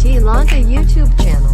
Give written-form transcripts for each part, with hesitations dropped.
IT Lanka YouTube channel.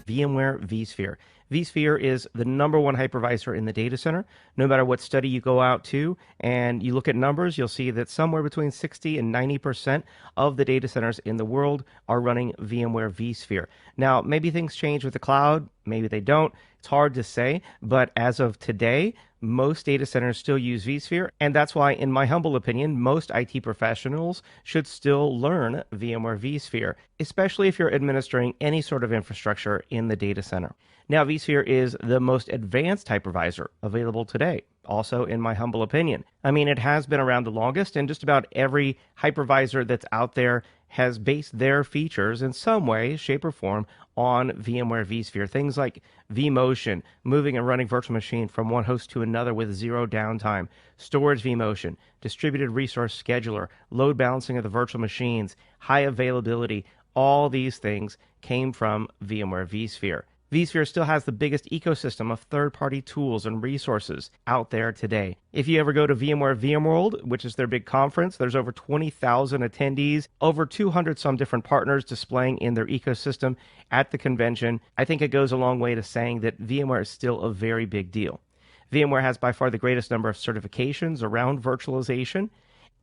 VMware vSphere. vSphere is the #1 hypervisor in the data center. No matter what study you go out to and you look at numbers, you'll see that somewhere between 60 and 90% of the data centers in the world are running VMware vSphere. Now, maybe things change with the cloud, maybe they don't. It's hard to say, but as of today, most data centers still use vSphere, and that's why, in my humble opinion, most IT professionals should still learn VMware vSphere, especially if you're administering any sort of infrastructure in the data center. Now, vSphere is the most advanced hypervisor available today, also in my humble opinion. I mean, it has been around the longest, and just about every hypervisor that's out there has based their features in some way, shape, or form on VMware vSphere. Things like vMotion, moving and running virtual machine from one host to another with zero downtime, storage vMotion, distributed resource scheduler, load balancing of the virtual machines, high availability. All these things came from VMware vSphere. vSphere still has the biggest ecosystem of third-party tools and resources out there today. If you ever go to VMware VMworld, which is their big conference, there's over 20,000 attendees, over 200 some different partners displaying in their ecosystem at the convention. I think it goes a long way to saying that VMware is still a very big deal. VMware has by far the greatest number of certifications around virtualization,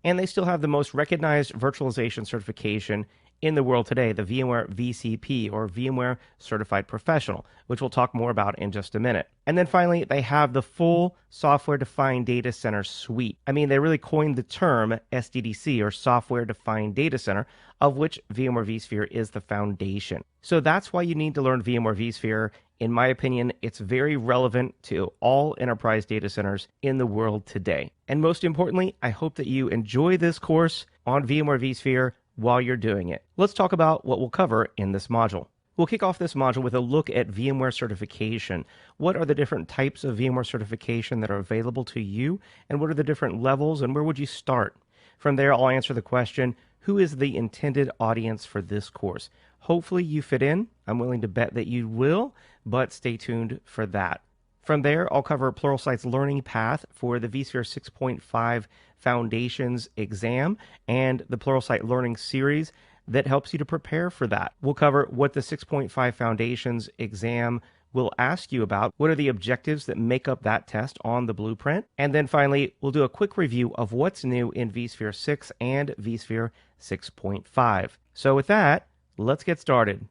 and they still have the most recognized virtualization certification in the world today, the VMware VCP, or VMware Certified Professional, which we'll talk more about in just a minute. And then finally, they have the full software-defined data center suite. I mean, they really coined the term SDDC, or software-defined data center, of which VMware vSphere is the foundation. So that's why you need to learn VMware vSphere. In my opinion, it's very relevant to all enterprise data centers in the world today. And most importantly, I hope that you enjoy this course on VMware vSphere while you're doing it. Let's talk about what we'll cover in this module. We'll kick off this module with a look at VMware certification. What are the different types of VMware certification that are available to you, and what are the different levels, and where would you start? From there, I'll answer the question, who is the intended audience for this course? Hopefully you fit in. I'm willing to bet that you will, but stay tuned for that. From there, I'll cover Pluralsight's learning path for the vSphere 6.5 Foundations exam and the Pluralsight Learning Series that helps you to prepare for that. We'll cover what the 6.5 Foundations exam will ask you about, what are the objectives that make up that test on the blueprint, and then finally, we'll do a quick review of what's new in vSphere 6 and vSphere 6.5. So with that, let's get started.